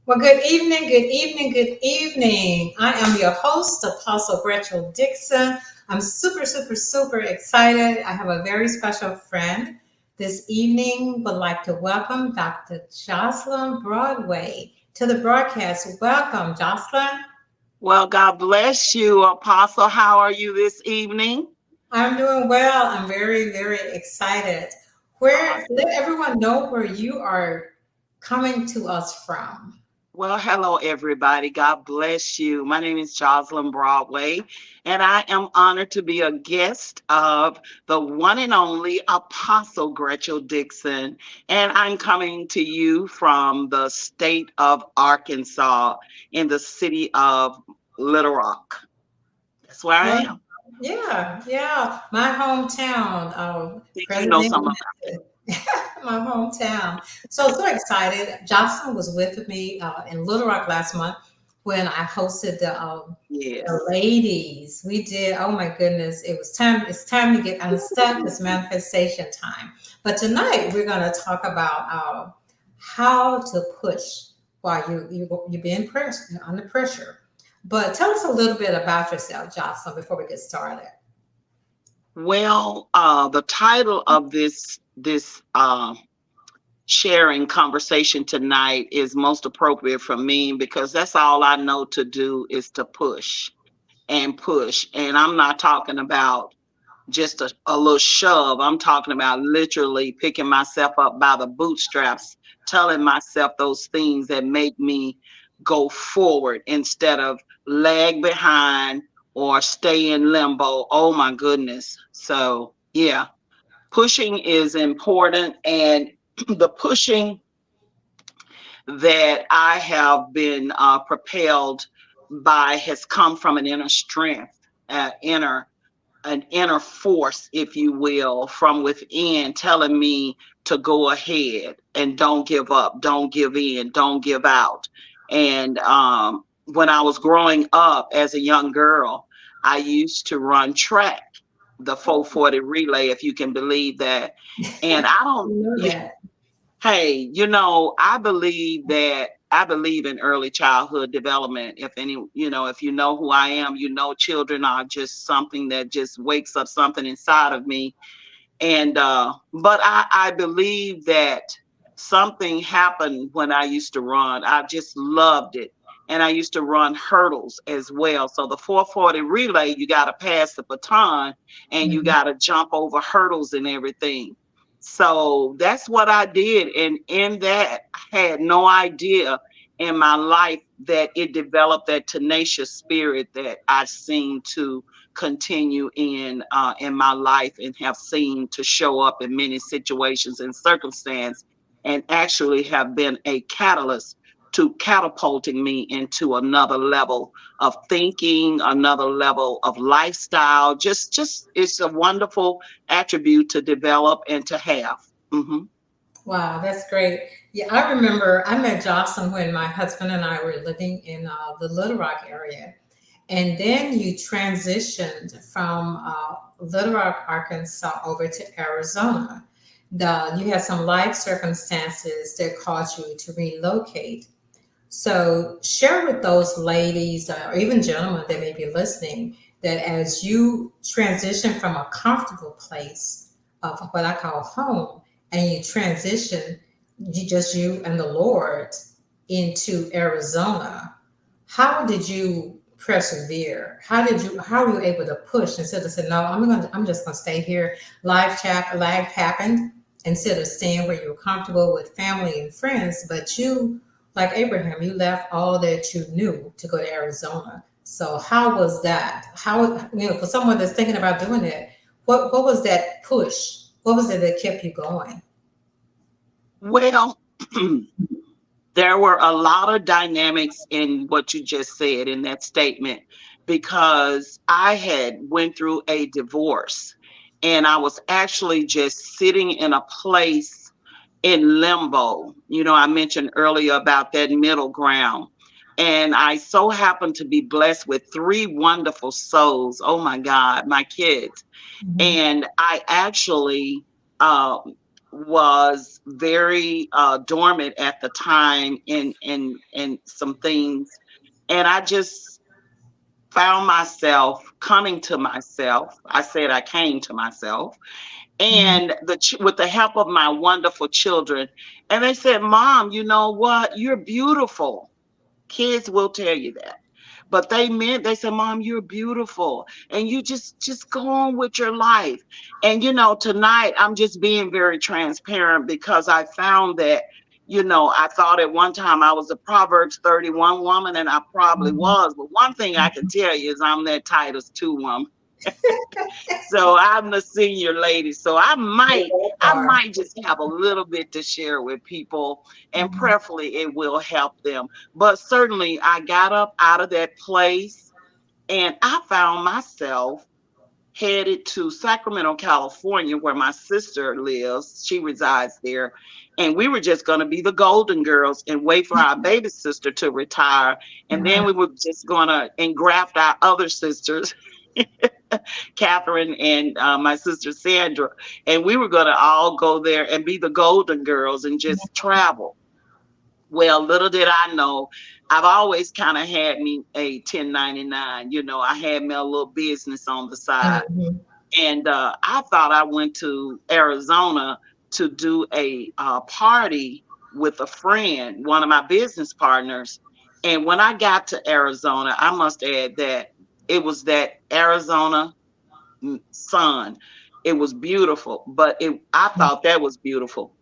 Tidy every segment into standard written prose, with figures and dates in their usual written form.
Well, good evening, good evening, good evening. I am your host, Apostle Gretchel Dixon. I'm super excited. I have a very special friend this evening. Would like to welcome Dr. Josalyn Broadway to the broadcast. Welcome, Josalyn. Well, God bless you, Apostle. How are you this evening? I'm doing well. I'm very excited. Where Awesome. let everyone know where you are coming to us from. Well, hello, everybody. God bless you. My name is Josalyn Broadway, and I am honored to be a guest of the one and only Apostle Gretchel Dixon. And I'm coming to you from the state of Arkansas in the city of Little Rock. That's where I Well, am. yeah. My hometown, Think you know President, some of my hometown. So excited. Jocelyn was with me in Little Rock last month when I hosted the Yes. ladies. We did. Oh my goodness, it was time. It's time to get unstuck. It's manifestation time. But tonight we're going to talk about how to push while you're being under pressure. But tell us a little bit about yourself, Jocelyn, before we get started. Well, the title of this sharing conversation tonight is most appropriate for me because that's all I know to do is to push and push. And I'm not talking about just a little shove. I'm talking about literally picking myself up by the bootstraps, telling myself those things that make me go forward instead of lag behind or stay in limbo. Oh my goodness. So, yeah, pushing is important. And the pushing that I have been propelled by has come from an inner strength, an inner force, if you will, from within telling me to go ahead and don't give up, don't give in, don't give out. And when I was growing up as a young girl, I used to run track, the 440 relay, if you can believe that. And I don't, You know that. hey, I believe in early childhood development. If any, if you know who I am, children are just something that just wakes up something inside of me. And but I believe that something happened when I used to run. I just loved it. And I used to run hurdles as well. So the 440 relay, you got to pass the baton and you Mhm. got to jump over hurdles and everything. So that's what I did. And in that, I had no idea in my life that it developed that tenacious spirit that I seem to continue in my life and have seen to show up in many situations and circumstance, and actually have been a catalyst to catapulting me into another level of thinking, another level of lifestyle. Just it's a wonderful attribute to develop and to have. Hmm. Wow, that's great. Yeah, I remember I met Jocelyn when my husband and I were living in the Little Rock area. And then you transitioned from Little Rock, Arkansas over to Arizona. You had some life circumstances that caused you to relocate. So share with those ladies or even gentlemen that may be listening that as you transition from a comfortable place of what I call home and you transition you and the Lord into Arizona, how did you persevere? How were you able to push instead of saying, no, I'm just gonna stay here. Life happened instead of staying where you're comfortable with family and friends, but you like Abraham, you left all that you knew to go to Arizona. So how was that? For someone that's thinking about doing it, what was that push? What was it that kept you going? Well, there were a lot of dynamics in what you just said in that statement, because I had went through a divorce and I was actually just sitting in a place in limbo. I mentioned earlier about that middle ground. And I so happened to be blessed with three wonderful souls. Oh my God, my kids. Mhm. And I actually uh, was very dormant at the time in some things, and I just found myself coming to myself. I said I came to myself, Mhm. and with the help of my wonderful children, and they said, "Mom, you know what? You're beautiful." Kids will tell you that. But they said, "Mom, you're beautiful." And you just go on with your life. And tonight I'm just being very transparent because I found that, I thought at one time I was a Proverbs 31 woman, and I probably Mhm. was. But one thing I can tell you is I'm that Titus 2 woman. So I'm the senior lady. So I Yeah, might that I part. might just have a little bit to share with people, and Mhm. prayerfully it will help them. But certainly I got up out of that place, and I found myself headed to Sacramento, California, where my sister lives. She resides there. And we were just going to be the Golden Girls and wait for our baby sister to retire. And then Uh-huh. we were just going to engraft our other sisters, Catherine and my sister Sandra. And we were going to all go there and be the Golden Girls and just travel. Well, little did I know, I've always kind of had me a 1099. I had me a little business on the side. Mhm. And I thought I went to Arizona to do a party with a friend, one of my business partners. And when I got to Arizona, I must add that it was that Arizona sun. It was beautiful, but I thought that was beautiful,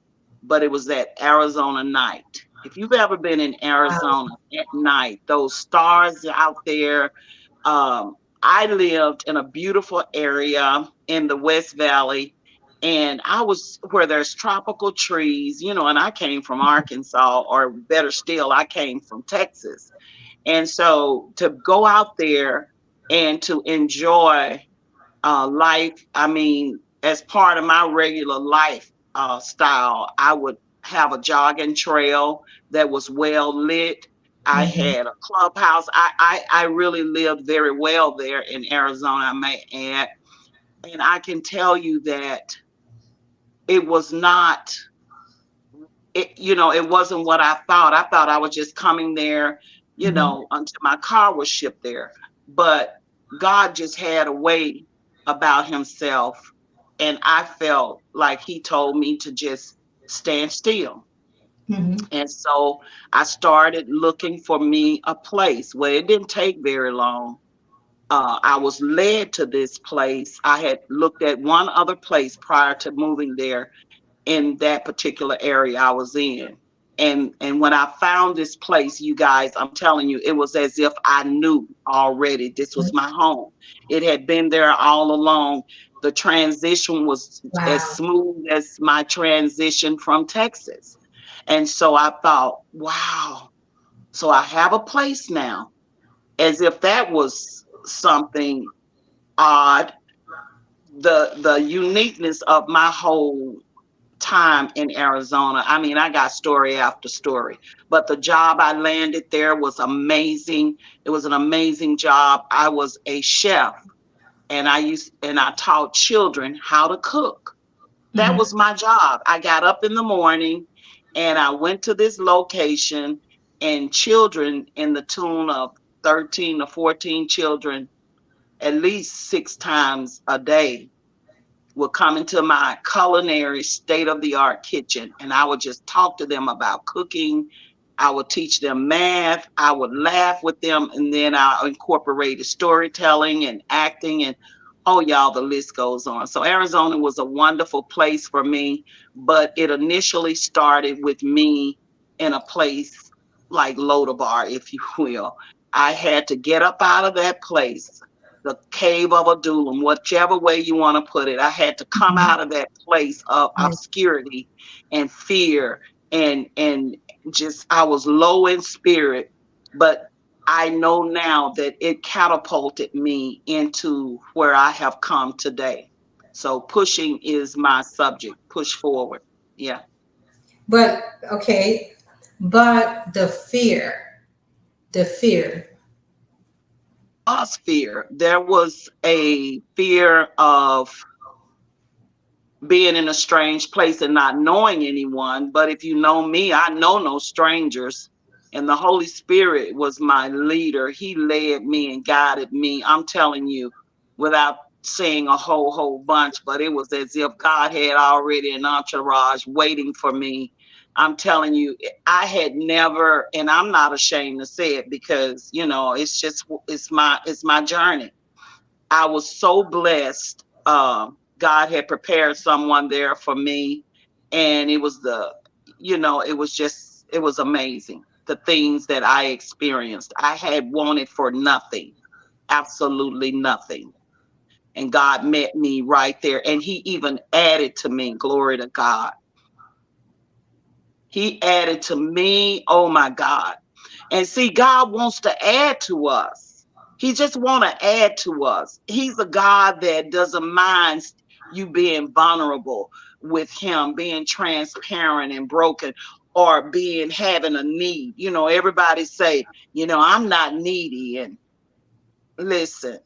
but it was that Arizona night. If you've ever been in Wow. Arizona at night, those stars out there. I lived in a beautiful area in the West Valley, and I was where there's tropical trees, and I came from Arkansas, or better still, I came from Texas. And so to go out there and to enjoy life. I mean, as part of my regular life style, I would have a jogging trail that was well lit. I Mhm. had a clubhouse. I really lived very well there in Arizona, I may add. And I can tell you that it was not it wasn't what I thought. I thought I was just coming there, Mhm. until my car was shipped there. But God just had a way about himself. And I felt like he told me to just stand still. Mhm. And so I started looking for me a place. Well, it didn't take very long. I was led to this place. I had looked at one other place prior to moving there in that particular area I was in. And when I found this place, you guys, I'm telling you, it was as if I knew already this was my home. It had been there all along. The transition was as Wow. smooth as my transition from Texas. And so I thought, wow, so I have a place now. As if that was something odd. The uniqueness of my whole time in Arizona. I mean, I got story after story, but the job I landed there was amazing. It was an amazing job. I was a chef, and I taught children how to cook. That Mhm. was my job. I got up in the morning and I went to this location, and children in the tune of 13 to 14 children at least 6 times a day would come into my culinary state of the art kitchen, and I would just talk to them about cooking. I would teach them math. I would laugh with them, and then I incorporated storytelling and acting, and oh, y'all, the list goes on. So Arizona was a wonderful place for me, but it initially started with me in a place like Lodabar, if you will. I had to get up out of that place, the cave of Adullam, whichever way you want to put it. I had to come Mhm. out of that place of Yeah. obscurity and fear, and just I was low in spirit, but I know now that it catapulted me into where I have come today. So pushing is my subject. Push forward. Yeah. But okay, but the fear. Was fear. There was a fear of being in a strange place and not knowing anyone. But if you know me, I know no strangers. And the Holy Spirit was my leader. He led me and guided me. I'm telling you, without saying a whole bunch, but it was as if God had already an entourage waiting for me. I'm telling you, I had never, and I'm not ashamed to say it because, you know, it's my journey. I was so blessed. God had prepared someone there for me, and it was amazing. The things that I experienced, I had wanted for nothing, absolutely nothing. And God met me right there, and He even added to me. Glory to God. He added to me. Oh my God. And see, God wants to add to us. He just want to add to us. He's a God that doesn't mind you being vulnerable with him, being transparent and broken, or being having a need. You know, everybody say, you know, I'm not needy. And listen,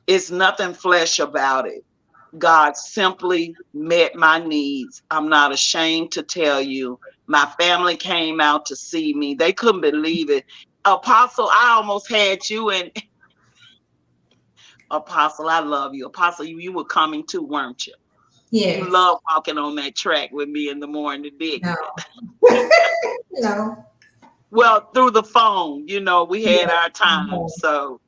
it's nothing flesh about it. God simply met my needs. I'm not ashamed to tell you. My family came out to see me. They couldn't believe it. Apostle, I almost had you, and Apostle, I love you. Apostle, you were coming too, weren't you? You Yes. love walking on that track with me in the morning, didn't No. you? No. Well, through the phone, you know, we had Yeah. our time. No. So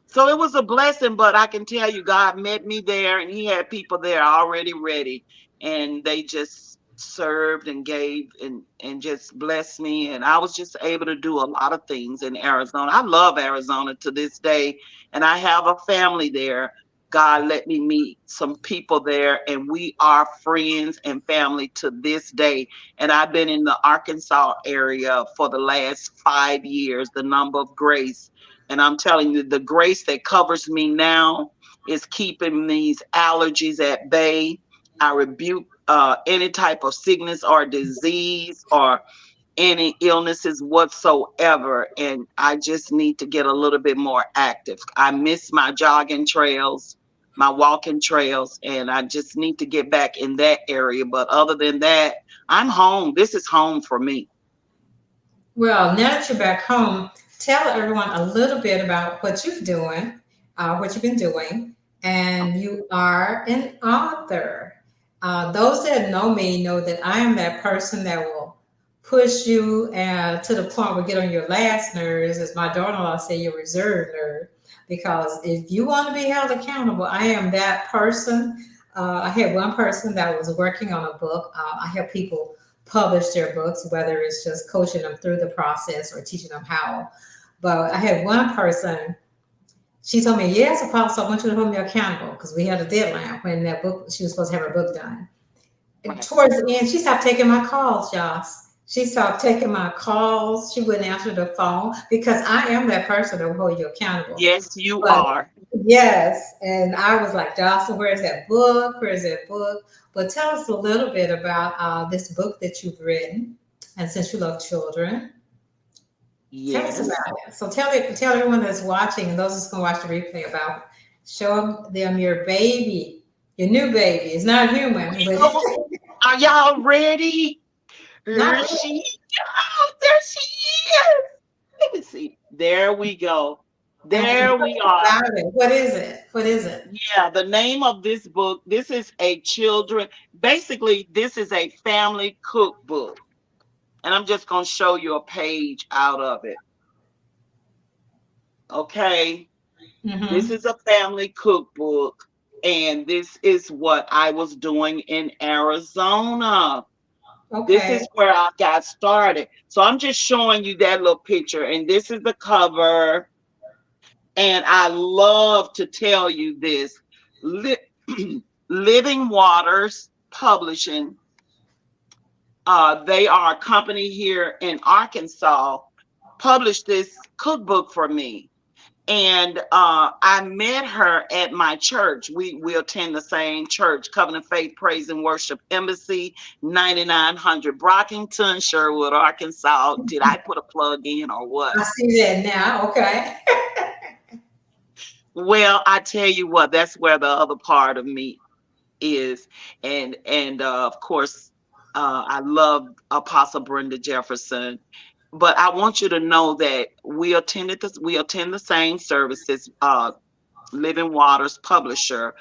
so it was a blessing, but I can tell you, God met me there, and He had people there already ready, and they just served and gave and just blessed me, and I was just able to do a lot of things in Arizona. I love Arizona to this day, and I have a family there. God let me meet some people there, and we are friends and family to this day. And I've been in the Arkansas area for the last 5 years, the number of grace. And I'm telling you, the grace that covers me now is keeping these allergies at bay. I rebuke any type of sickness or disease or any illnesses whatsoever. And I just need to get a little bit more active. I miss my jogging trails, my walking trails, and I just need to get back in that area. But other than that, I'm home. This is home for me. Well, now that you're back home, tell everyone a little bit about what you're doing, what you've been doing, and you are an author. Those that know me know that I am that person that will push you to the point where get on your last nerves, as my daughter-in-law say, your reserve nerve. Because if you want to be held accountable, I am that person. I had one person that was working on a book. I help people publish their books, whether it's just coaching them through the process or teaching them how. But I had one person, she told me, yes, Apostle, I want you to hold me accountable because we had a deadline when that book, she was supposed to have her book done. And Right. towards the end, she stopped taking my calls, y'all. She stopped taking my calls. She wouldn't answer the phone because I am that person that will hold you accountable. Yes, you But are. yes, and I was like, Jocelyn, where's that book? Where's that book? But tell us a little bit about this book that you've written. And since you love children, tell us Yes. about it. So tell everyone that's watching and those that's going to watch the replay about, show them your baby, your new baby. It's not human, but Well, are y'all ready? not Here she goes. There she is. Let me see. There we go. and There tell we us are. about it. What is it? What is it? Yeah, the name of this book, this is a children, basically, this is a family cookbook. And I'm just going to show you a page out of it. Okay. This Mm-hmm. is a family cookbook. And this is what I was doing in Arizona. This Okay. is where I got started. So I'm just showing you that little picture. And this is the cover. And I love to tell you this. Living Waters Publishing, they are a company here in Arkansas, published this cookbook for me. And I met her at my church. We attend the same church, Covenant Faith Praise and Worship Embassy, 9900 Brockington, Sherwood, Arkansas. Did I put a plug in or what? I see that now. Okay. Well, I tell you what, that's where the other part of me. is. And of course, I love Apostle Brenda Jefferson. But I want you to know that we attend the same services. Living Waters publisher,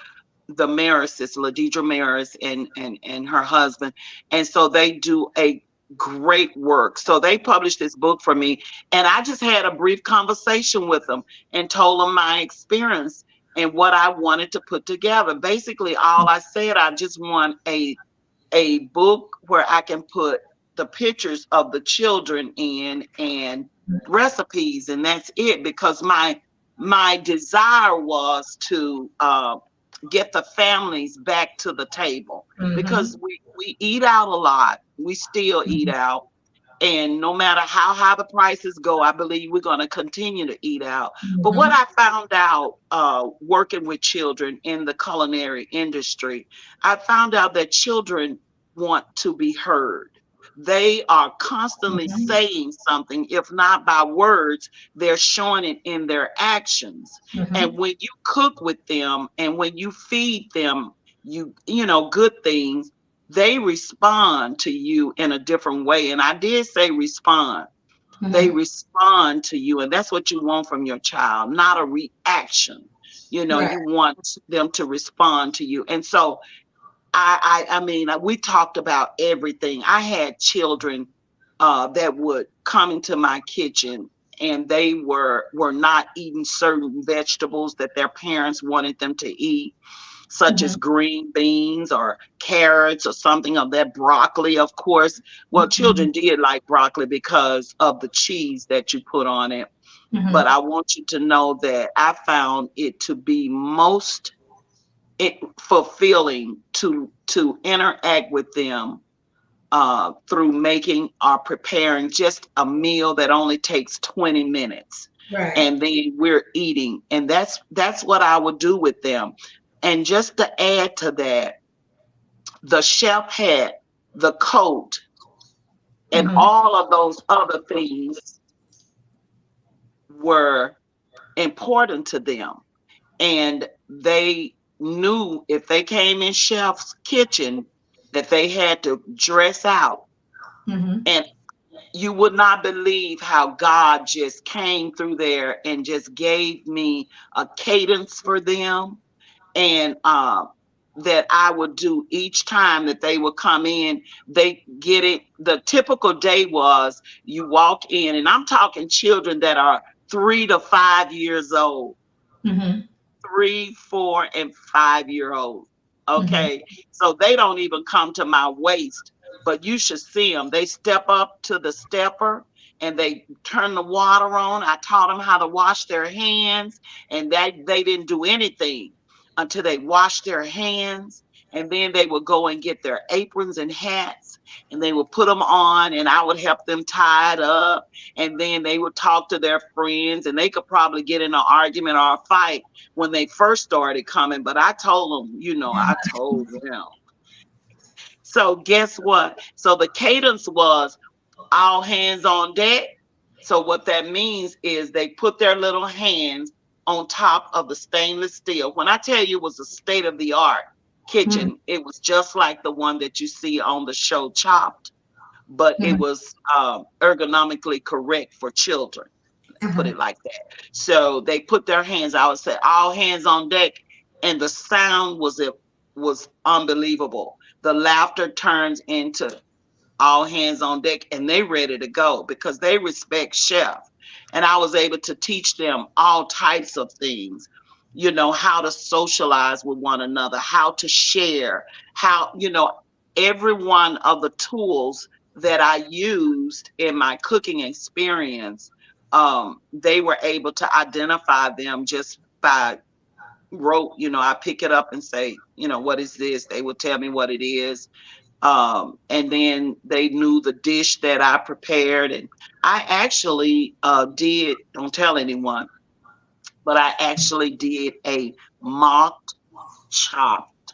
the Maris, Ladidra Maris, and her husband, and so they do a great work. So they published this book for me, and I just had a brief conversation with them and told them my experience and what I wanted to put together. Basically, all I said, I just want a book where I can put the pictures of the children in and recipes, and that's it. Because my desire was to get the families back to the table, because Mm-hmm. we eat out a lot. We still eat out, and no matter how high the prices go, I believe we're going to continue to eat out. But what Mm-hmm. I found out working with children in the culinary industry, I found out that children want to be heard. They are constantly Mm-hmm. saying something, if not by words, they're showing it in their actions. And Mm-hmm. when you cook with them and when you feed them, you know, good things, they respond to you in a different way. And I did say respond. They Mm-hmm. respond to you. And that's what you want from your child, not a reaction. You know, Right. you want them to respond to you. And so I mean, we talked about everything. I had children that would come into my kitchen, and they were not eating certain vegetables that their parents wanted them to eat, such as Mm-hmm. green beans or carrots or something of that, broccoli, of course. Well, Mm-hmm. children did like broccoli because of the cheese that you put on it. But Mm-hmm. I want you to know that I found it to be most fulfilling to interact with them through making or preparing just a meal that only takes 20 minutes, Right. and then we're eating. And that's what I would do with them. And just to add to that, the chef hat, the coat, and Mm-hmm. all of those other things were important to them. And they knew if they came in chef's kitchen that they had to dress out. Mm-hmm. And you would not believe how God just came through there and just gave me a cadence for them. And that I would do each time that they would come in. They get it. The typical day was you walk in, and I'm talking children that are 3 to 5 years old, Mm-hmm. 3, 4, and 5 year olds. Mm-hmm. Okay. So they don't even come to my waist, but you should see them. They step up to the stepper and they turn the water on. I taught them how to wash their hands, and they didn't do anything until they washed their hands. And then they would go and get their aprons and hats, and they would put them on, and I would help them tie it up. And then they would talk to their friends, and they could probably get in an argument or a fight when they first started coming. But I told them, I told them. So guess what? So the cadence was all hands on deck. So what that means is they put their little hands on top of the stainless steel. When I tell you it was a state of the art Mm-hmm. kitchen, it was just like the one that you see on the show Chopped, but it Mm-hmm. was ergonomically correct for children. Put Uh-huh. it like that. So they put their hands, I would say, all hands on deck, and the sound was unbelievable. The laughter turns into all hands on deck, and they ready to go because they respect chef. And I was able to teach them all types of things, how to socialize with one another, how to share, how, every one of the tools that I used in my cooking experience. They were able to identify them just by rote. I pick it up and say, what is this? They would tell me what it is. And then they knew the dish that I prepared. And I actually don't tell anyone, but I actually did a mock chopped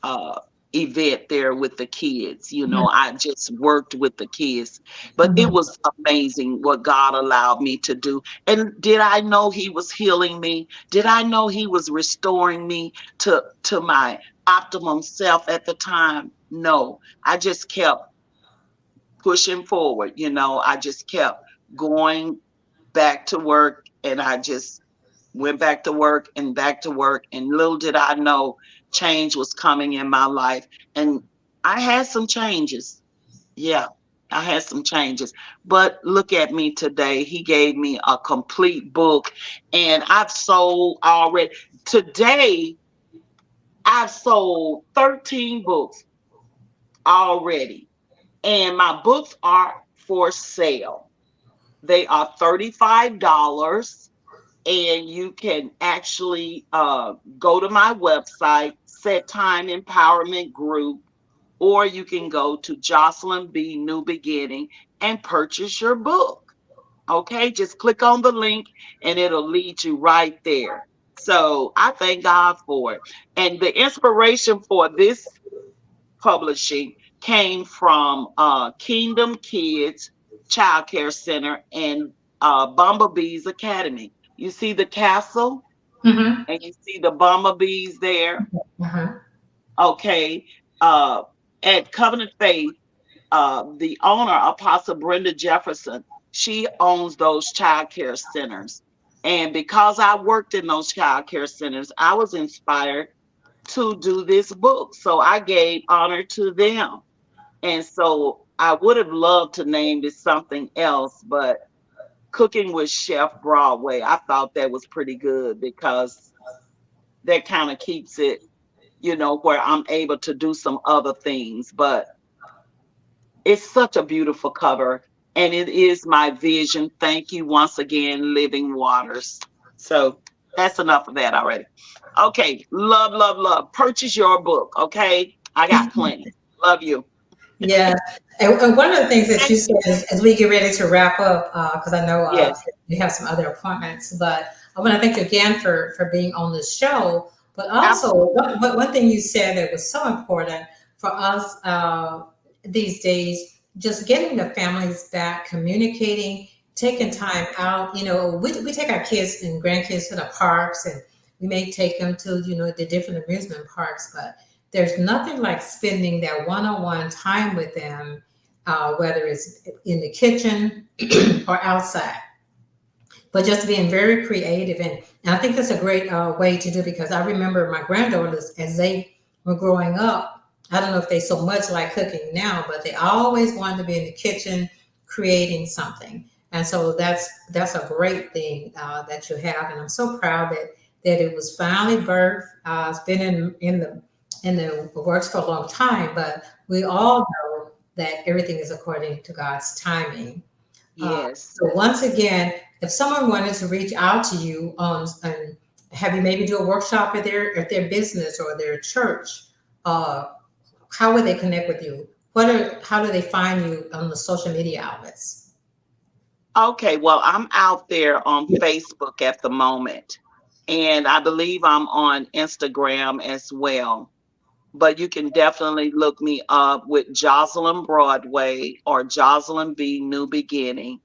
uh, event there with the kids. I just worked with the kids, but it Mhm. was amazing what God allowed me to do. And did I know he was healing me? Did I know he was restoring me to my optimum self at the time? No, I just kept pushing forward. I just kept going back to work, and I just went back to work and back to work. And little did I know change was coming in my life. And I had some changes. Yeah, I had some changes. But look at me today. He gave me a complete book, and I've sold already. Today, I've sold 13 books already, and my books are for sale. They are $35, and you can actually go to my website, Set Time Empowerment Group, or you can go to Josalyn B. New Beginning and purchase your book. Okay, just click on the link and it'll lead you right there. So I thank God for it. And the inspiration for this publishing came from Kingdom Kids Child Care Center and Bumblebees Academy. You see the castle Mhm. and you see the bumblebees there. Uh-huh. Okay. Uh, at Covenant Faith, the owner, Apostle Brenda Jefferson, she owns those child care centers. And because I worked in those child care centers, I was inspired to do this book. So I gave honor to them. And so I would have loved to name this something else, but Cooking with Chef Broadway, I thought that was pretty good because that kind of keeps it, where I'm able to do some other things. But it's such a beautiful cover, and it is my vision. Thank you once again, Living Waters. So that's enough of that already. Okay, love, love, love. Purchase your book, okay? I got plenty. Love you. Yeah, and one of the things that Thank you said you. as we get ready to wrap up, because I know Yes, you have some other appointments, but I want to thank you again for being on the show. But also, absolutely. one thing you said that was so important for us these days, just getting the families back, communicating, taking time out. We take our kids and grandkids to the parks, and we may take them to the different amusement parks, but there's nothing like spending that one-on-one time with them, whether it's in the kitchen or outside. But just being very creative, and I think that's a great way to do, because I remember my granddaughters as they were growing up. I don't know if they so much like cooking now, but they always wanted to be in the kitchen creating something. And so that's a great thing that you have, and I'm so proud that it was finally birthed. It's been in the works for a long time, but we all know that everything is according to God's timing. Uh, Yes. so once again, if someone wanted to reach out to you on and have you maybe do a workshop at their business or their church, uh, how would they connect with you? How do they find you on the social media outlets? Okay, well, I'm out there on Facebook at the moment, and I believe I'm on Instagram as well. But you can definitely look me up with Josalyn Broadway or Josalyn B. New Beginning.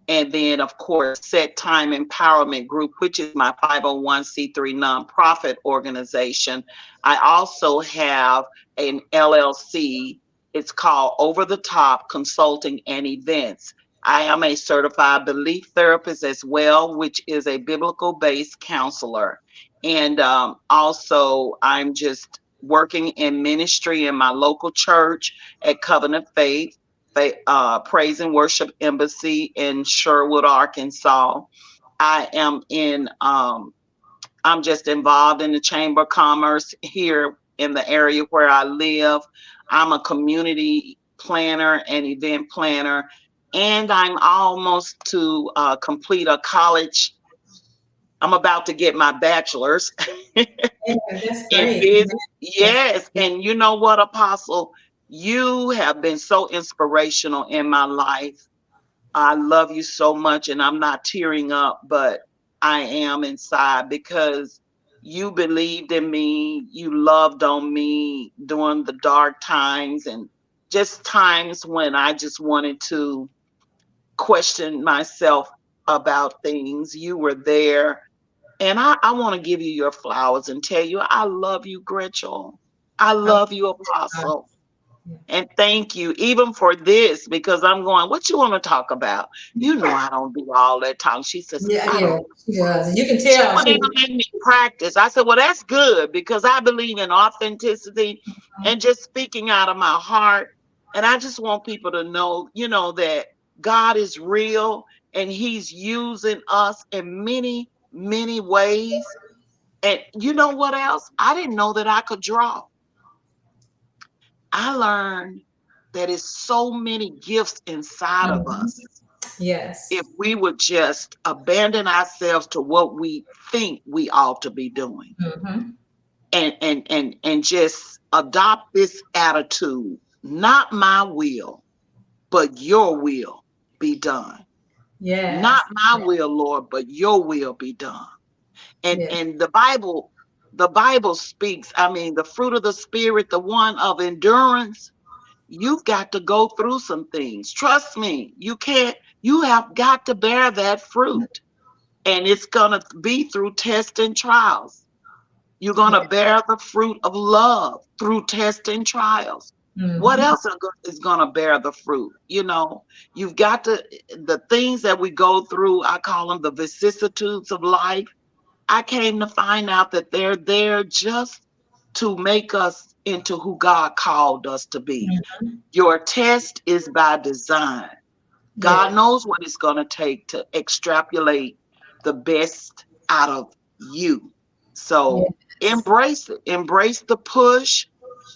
And then, of course, Set Time Empowerment Group, which is my 501c3 nonprofit organization. I also have an LLC. It's called Over the Top Consulting and Events. I am a certified belief therapist as well, which is a biblical based counselor. And also, I'm just working in ministry in my local church at Covenant Faith. Praise and Worship Embassy in Sherwood, Arkansas. I am I'm just involved in the Chamber of Commerce here in the area where I live. I'm a community planner and event planner, and I'm almost to complete a college. I'm about to get my bachelor's Yeah, that's in great. business. That's Yes. And you know what, Apostle? You have been so inspirational in my life. I love you so much, and I'm not tearing up, but I am inside because You believed in me. You loved on me during the dark times and just times when I just wanted to question myself about things. You were there. And I want to give you your flowers and tell you, I love you, Gretchel. I love you, Apostle. And thank you, even for this, because I'm going, what you want to talk about? You know, I don't do all that talk. She says, Yeah, I yeah, don't. she does. You can She tell. wouldn't even let me practice. I said, well, that's good because I believe in authenticity and just speaking out of my heart. And I just want people to know, you know, that God is real and he's using us in many, many ways. And you know what else? I didn't know that I could draw. I learned that it's so many gifts inside of Mhm. us. If Yes. we would just abandon ourselves to what we think we ought to be doing Hmm. and just adopt this attitude, not my will, but your will be done. Not Yes. my will, Lord, but your will be done. Yes. And the Bible speaks, I mean, the fruit of the spirit, the one of endurance, you've got to go through some things. Trust me, you have got to bear that fruit. And it's going to be through tests and trials. You're going to Yes. bear the fruit of love through tests and trials. What Hmm. else is going to bear the fruit? You know, you've got to, the things that we go through, I call them the vicissitudes of life. I came to find out that they're there just to make us into who God called us to be. Your test is by design. God Yes. knows what it's going to take to extrapolate the best out of you. So Yes. embrace it, embrace the push.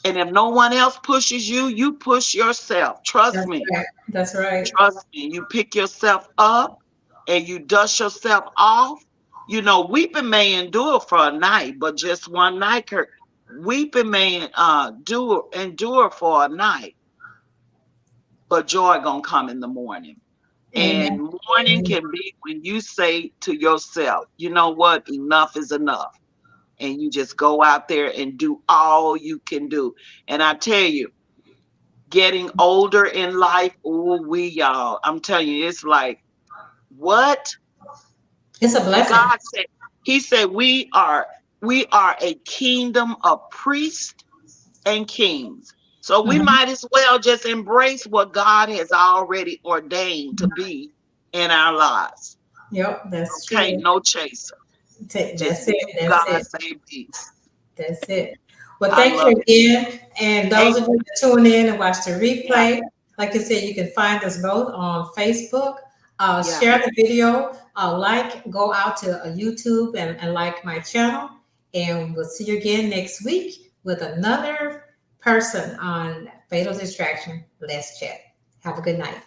And if no one else pushes you, you push yourself. Trust That's me. right. That's right. Trust me. You pick yourself up and you dust yourself off. You know, weeping may endure for a night, but just one night. Weeping may do endure for a night, but joy gonna come in the morning. Amen. And morning Amen. can be when you say to yourself, you know what, enough is enough. And you just go out there and do all you can do. And I tell you, getting older in life, oh, y'all, I'm telling you, it's like, what? It's a blessing. God said, He said, we are a kingdom of priests and kings. So we Mhm. might as well just embrace what God has already ordained to be in our lives. Yep, that's Okay, true. no chaser. Just That's it. be who That's God it. say be. That's it. Well, I thank you love it. again. And those of you Amen. that tune in and watch the Yeah, replay, like I said, you can find us both on Facebook. yeah. Share the video, go out to YouTube and like my channel. And we'll see you again next week with another person on Fatal Distraction. Let's chat. Have a good night.